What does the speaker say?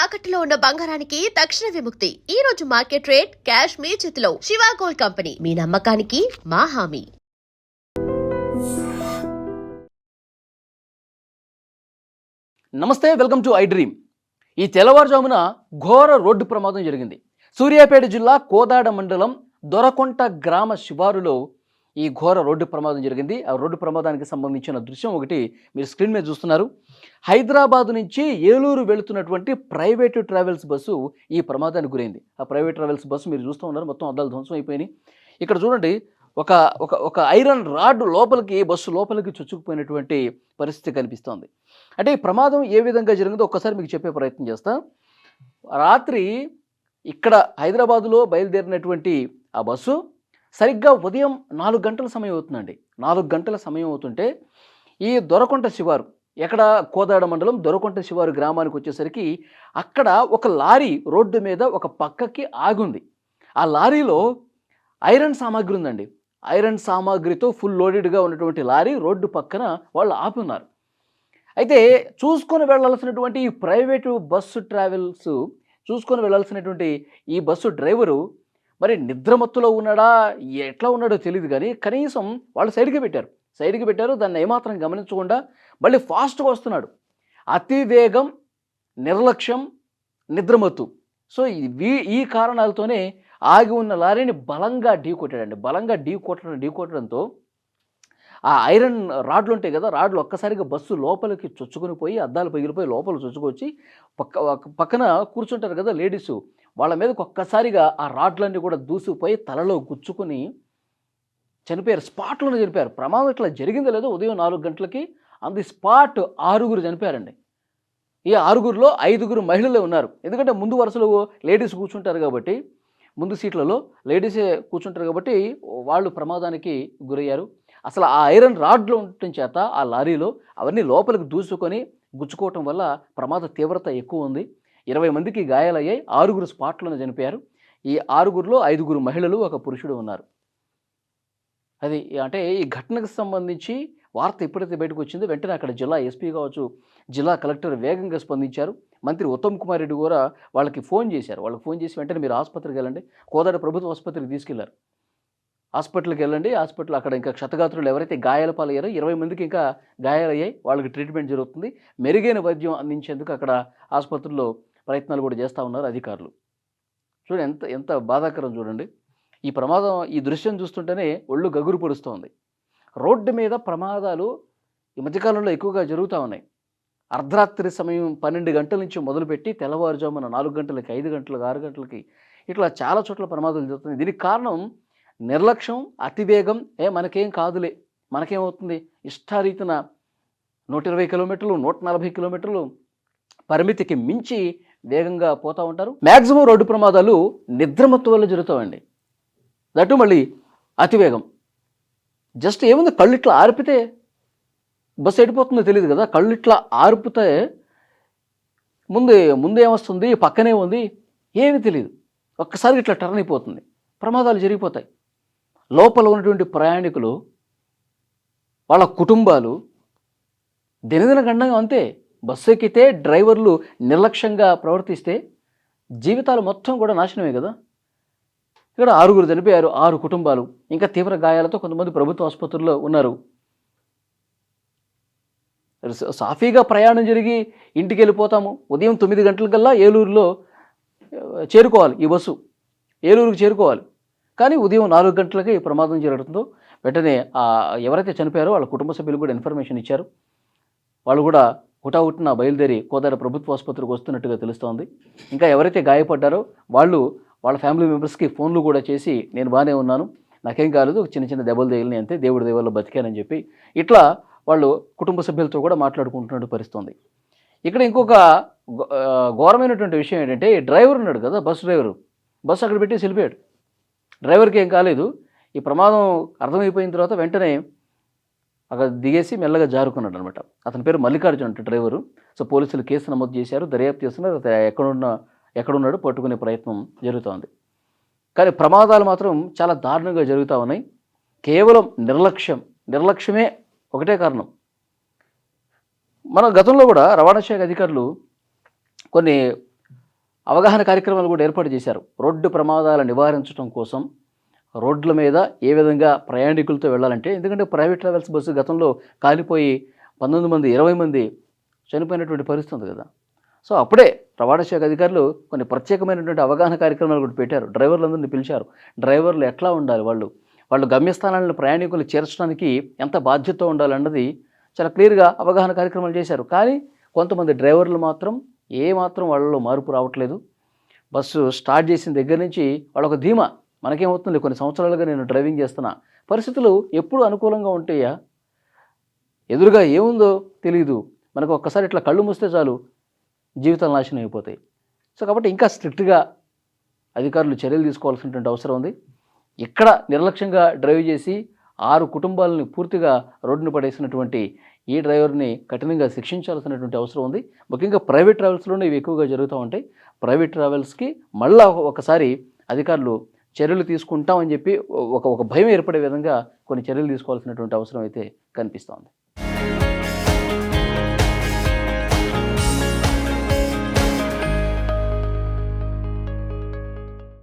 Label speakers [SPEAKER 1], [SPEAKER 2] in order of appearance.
[SPEAKER 1] తాకట్టులో ఉన్న బంగారానికి తక్షణ విముక్తి. ఈ రోజు మార్కెట్ రేట్ క్యాష్ మీ చేతిలో. శివ గోల్డ్ కంపెనీ, మీ నమ్మకానికి మా హామీ.
[SPEAKER 2] నమస్తే, వెల్కమ్ టు ఐ డ్రీమ్. ఈ తెల్లవారుజామున ఘోర రోడ్డు ప్రమాదం జరిగింది. సూర్యాపేట జిల్లా కోదాడ మండలం దొరకొంట గ్రామ శివారులో ఈ ఘోర రోడ్డు ప్రమాదం జరిగింది. ఆ రోడ్డు ప్రమాదానికి సంబంధించిన దృశ్యం ఒకటి మీరు స్క్రీన్ మీద చూస్తున్నారు. హైదరాబాద్ నుంచి ఏలూరు వెళుతున్నటువంటి ప్రైవేటు ట్రావెల్స్ బస్సు ఈ ప్రమాదానికి గురైంది. ఆ ప్రైవేట్ ట్రావెల్స్ బస్సు మీరు చూస్తూ ఉన్నారు, మొత్తం అద్దాలు ధ్వంసం అయిపోయినాయి. ఇక్కడ చూడండి, ఒక ఒక ఒక ఐరన్ రాడ్ లోపలికి, బస్సు లోపలికి చొచ్చుకుపోయినటువంటి పరిస్థితి కనిపిస్తోంది. అంటే ఈ ప్రమాదం ఏ విధంగా జరిగిందో ఒక్కసారి మీకు చెప్పే ప్రయత్నం చేస్తా. రాత్రి ఇక్కడ హైదరాబాదులో బయలుదేరినటువంటి ఆ బస్సు సరిగ్గా ఉదయం 4 గంటల సమయం అవుతుందండి. 4 గంటల సమయం అవుతుంటే ఈ దొరకొంట శివారు, ఎక్కడ కోదాడ మండలం దొరకొంట శివారు గ్రామానికి వచ్చేసరికి అక్కడ ఒక లారీ రోడ్డు మీద ఒక పక్కకి ఆగుంది. ఆ లారీలో ఐరన్ సామాగ్రి ఉందండి. ఐరన్ సామాగ్రితో ఫుల్ లోడెడ్గా ఉన్నటువంటి లారీ రోడ్డు పక్కన వాళ్ళు ఆపి ఉన్నారు. అయితే చూసుకొని వెళ్ళాల్సినటువంటి ఈ ప్రైవేటు బస్సు ట్రావెల్స్ చూసుకొని వెళ్ళాల్సినటువంటి ఈ బస్సు డ్రైవరు మరి నిద్రమత్తులో ఉన్నాడా, ఎట్లా ఉన్నాడో తెలియదు, కానీ కనీసం వాళ్ళు సైడ్కి పెట్టారు. దాన్ని ఏమాత్రం గమనించకుండా మళ్ళీ ఫాస్ట్గా వస్తున్నాడు. అతి వేగం, నిర్లక్ష్యం, నిద్రమత్తు. సో ఈ కారణాలతోనే ఆగి ఉన్న లారీని బలంగా ఢీకొట్టాడండి. బలంగా ఢీకొట్టడంతో ఆ ఐరన్ రాడ్లు ఉంటాయి కదా, రాడ్లు ఒక్కసారిగా బస్సు లోపలికి చొచ్చుకొని పోయి, అద్దాలు పగిలిపోయి లోపల చొచ్చుకొచ్చి పక్కన కూర్చుంటారు కదా లేడీస్, వాళ్ళ మీదకి ఒక్కసారిగా ఆ రాడ్లన్నీ కూడా దూసుకుపోయి తలలో గుచ్చుకొని చనిపోయారు. స్పాట్లోనే చనిపోయారు. ప్రమాదం ఇట్లా జరిగిందో లేదో ఉదయం 4 గంటలకి ఆన్ ది స్పాట్ 6 చనిపోయారండి. ఈ 6లో 5 మహిళలే ఉన్నారు. ఎందుకంటే ముందు వరుసలో లేడీస్ కూర్చుంటారు కాబట్టి, ముందు సీట్లలో లేడీసే కూర్చుంటారు కాబట్టి వాళ్ళు ప్రమాదానికి గురయ్యారు. అసలు ఆ ఐరన్ రాడ్లో ఉండటం చేత ఆ లారీలో అవన్నీ లోపలికి దూసుకొని గుచ్చుకోవటం వల్ల ప్రమాద తీవ్రత ఎక్కువ ఉంది. 20 మందికి గాయాలయ్యాయి. 6 స్పాట్లోనే చనిపోయారు. ఈ 6లో 5 మహిళలు, ఒక పురుషుడు ఉన్నారు. అది అంటే ఈ ఘటనకు సంబంధించి వార్త ఎప్పుడైతే బయటకు వచ్చిందో వెంటనే అక్కడ జిల్లా ఎస్పీ కావచ్చు, జిల్లా కలెక్టర్ వేగంగా స్పందించారు. మంత్రి ఉత్తమ్ కుమార్ రెడ్డి కూడా వాళ్ళకి ఫోన్ చేసి వెంటనే మీరు ఆసుపత్రికి వెళ్ళండి, కోదాడ ప్రభుత్వ ఆసుపత్రికి తీసుకెళ్లారు. హాస్పిటల్కి వెళ్ళండి, హాస్పిటల్ అక్కడ ఇంకా క్షతగాత్రులు ఎవరైతే గాయాల పాలయ్యారో 20 మందికి ఇంకా గాయాలయ్యాయి, వాళ్ళకి ట్రీట్మెంట్ జరుగుతుంది. మెరుగైన వైద్యం అందించేందుకు అక్కడ ఆసుపత్రుల్లో ప్రయత్నాలు కూడా చేస్తూ ఉన్నారు అధికారులు. చూడండి ఎంత ఎంత బాధాకరం చూడండి. ఈ ప్రమాదం, ఈ దృశ్యం చూస్తుంటేనే ఒళ్ళు గగురు పొడుస్తోంది. రోడ్డు మీద ప్రమాదాలు ఈ మధ్యకాలంలో ఎక్కువగా జరుగుతూ ఉన్నాయి. అర్ధరాత్రి సమయం 12 గంటల నుంచి మొదలుపెట్టి తెల్లవారుజామున 4 గంటలకి, 5 గంటలకు, 6 గంటలకి ఇట్లా చాలా చోట్ల ప్రమాదాలు జరుగుతున్నాయి. దీనికి కారణం నిర్లక్ష్యం, అతివేగం. మనకేం కాదులే, మనకేమవుతుంది, ఇష్టారీతిన 120 కిలోమీటర్లు, 140 కిలోమీటర్లు పరిమితికి మించి వేగంగా పోతూ ఉంటారు. మ్యాక్సిమం రోడ్డు ప్రమాదాలు నిద్రమత్తు వల్ల జరుగుతామండి. దట్టు మళ్ళీ అతివేగం. జస్ట్ ఏముంది, కళ్ళు ఇట్లా ఆర్పితే బస్సు ఎడిపోతుందో తెలియదు కదా, కళ్ళు ఇట్లా ఆర్పితే ముందు ఏమొస్తుంది, పక్కనే ఉంది, ఏమీ తెలియదు, ఒక్కసారి ఇట్లా టర్న్ అయిపోతుంది, ప్రమాదాలు జరిగిపోతాయి. లోపల ఉన్నటువంటి ప్రయాణికులు, వాళ్ళ కుటుంబాలు దినదిన గండంగా అంతే. బస్సు ఎక్కితే డ్రైవర్లు నిర్లక్ష్యంగా ప్రవర్తిస్తే జీవితాలు మొత్తం కూడా నాశనమే కదా. ఇక్కడ 6 చనిపోయారు, 6 కుటుంబాలు, ఇంకా తీవ్ర గాయాలతో కొంతమంది ప్రభుత్వ ఆసుపత్రుల్లో ఉన్నారు. సాఫీగా ప్రయాణం జరిగి ఇంటికి వెళ్ళిపోతాము. ఉదయం 9 గంటలకల్లా ఏలూరులో చేరుకోవాలి, ఈ బస్సు ఏలూరుకు చేరుకోవాలి. కానీ ఉదయం 4 గంటలకే ఈ ప్రమాదం జరగడంతో వెంటనే ఎవరైతే చనిపోయారో వాళ్ళ కుటుంబ సభ్యులు కూడా ఇన్ఫర్మేషన్ ఇచ్చారు. వాళ్ళు కూడా హుటాహుటిన బయలుదేరి కోదాడ ప్రభుత్వ ఆసుపత్రికి వస్తున్నట్టుగా తెలుస్తోంది. ఇంకా ఎవరైతే గాయపడ్డారో వాళ్ళ ఫ్యామిలీ మెంబర్స్కి ఫోన్లు కూడా చేసి నేను బాగానే ఉన్నాను, నాకేం కాలేదు, చిన్న దెబ్బలు తగిలినాయి అంతే, దేవుడి దయ వల్ల బతికానని చెప్పి ఇట్లా వాళ్ళు కుటుంబ సభ్యులతో కూడా మాట్లాడుకుంటున్నట్టు పరిస్థితుంది. ఇక్కడ ఇంకొక ఘోరమైనటువంటి విషయం ఏంటంటే, డ్రైవర్ ఉన్నాడు కదా, బస్సు అక్కడ పెట్టేసి వెళ్ళిపోయాడు. డ్రైవర్కి ఏం కాలేదు. ఈ ప్రమాదం అర్థమైపోయిన తర్వాత వెంటనే అక్కడ దిగేసి మెల్లగా జారుకున్నాడు అనమాట. అతని పేరు మల్లికార్జున్ అంటే డ్రైవరు. సో పోలీసులు కేసు నమోదు చేశారు, దర్యాప్తు చేస్తున్నారు. ఎక్కడున్నాడో పట్టుకునే ప్రయత్నం జరుగుతోంది. కానీ ప్రమాదాలు మాత్రం చాలా దారుణంగా జరుగుతూ ఉన్నాయి. కేవలం నిర్లక్ష్యమే ఒకటే కారణం. మన గతంలో కూడా రవాణా శాఖ అధికారులు కొన్ని అవగాహన కార్యక్రమాలు కూడా ఏర్పాటు చేశారు. రోడ్డు ప్రమాదాల నివారించడం కోసం రోడ్ల మీద ఏ విధంగా ప్రయాణికులతో వెళ్ళాలంటే, ఎందుకంటే ప్రైవేట్ ట్రావెల్స్ బస్సు గతంలో కాలిపోయి 19 మంది 20 మంది చనిపోయినటువంటి పరిస్థితి ఉంది కదా. సో అప్పుడే రవాణా శాఖ అధికారులు కొన్ని ప్రత్యేకమైనటువంటి అవగాహన కార్యక్రమాలు కూడా పెట్టారు. డ్రైవర్లందరినీ పిలిచారు. డ్రైవర్లు ఎట్లా ఉండాలి, వాళ్ళు గమ్యస్థానాలను ప్రయాణికులు చేర్చడానికి ఎంత బాధ్యత ఉండాలన్నది చాలా క్లియర్గా అవగాహన కార్యక్రమాలు చేశారు. కానీ కొంతమంది డ్రైవర్లు మాత్రం ఏమాత్రం వాళ్ళలో మార్పు రావట్లేదు. బస్సు స్టార్ట్ చేసిన దగ్గర నుంచి వాళ్ళొక ధీమా, మనకేమవుతుంది, కొన్ని సంవత్సరాలుగా నేను డ్రైవింగ్ చేస్తున్నా, పరిస్థితులు ఎప్పుడు అనుకూలంగా ఉంటాయా, ఎదురుగా ఏముందో తెలియదు, మనకు ఒక్కసారి ఇట్లా కళ్ళు మూస్తే చాలు జీవితాలు నాశనం అయిపోతాయి. సో కాబట్టి ఇంకా స్ట్రిక్ట్గా అధికారులు చర్యలు తీసుకోవాల్సినటువంటి అవసరం ఉంది. ఇక్కడ నిర్లక్ష్యంగా డ్రైవ్ చేసి 6 కుటుంబాలని పూర్తిగా రోడ్డును పడేసినటువంటి ఈ డ్రైవర్ని కఠినంగా శిక్షించాల్సినటువంటి అవసరం ఉంది. ముఖ్యంగా ప్రైవేట్ ట్రావెల్స్లోనే ఇవి ఎక్కువగా జరుగుతూ ఉంటాయి. ప్రైవేట్ ట్రావెల్స్కి మళ్ళా ఒకసారి అధికారులు చర్యలు తీసుకుంటామని చెప్పి ఒక భయం ఏర్పడే విధంగా కొన్ని చర్యలు తీసుకోవాల్సినటువంటి అవసరం అయితే కనిపిస్తోంది.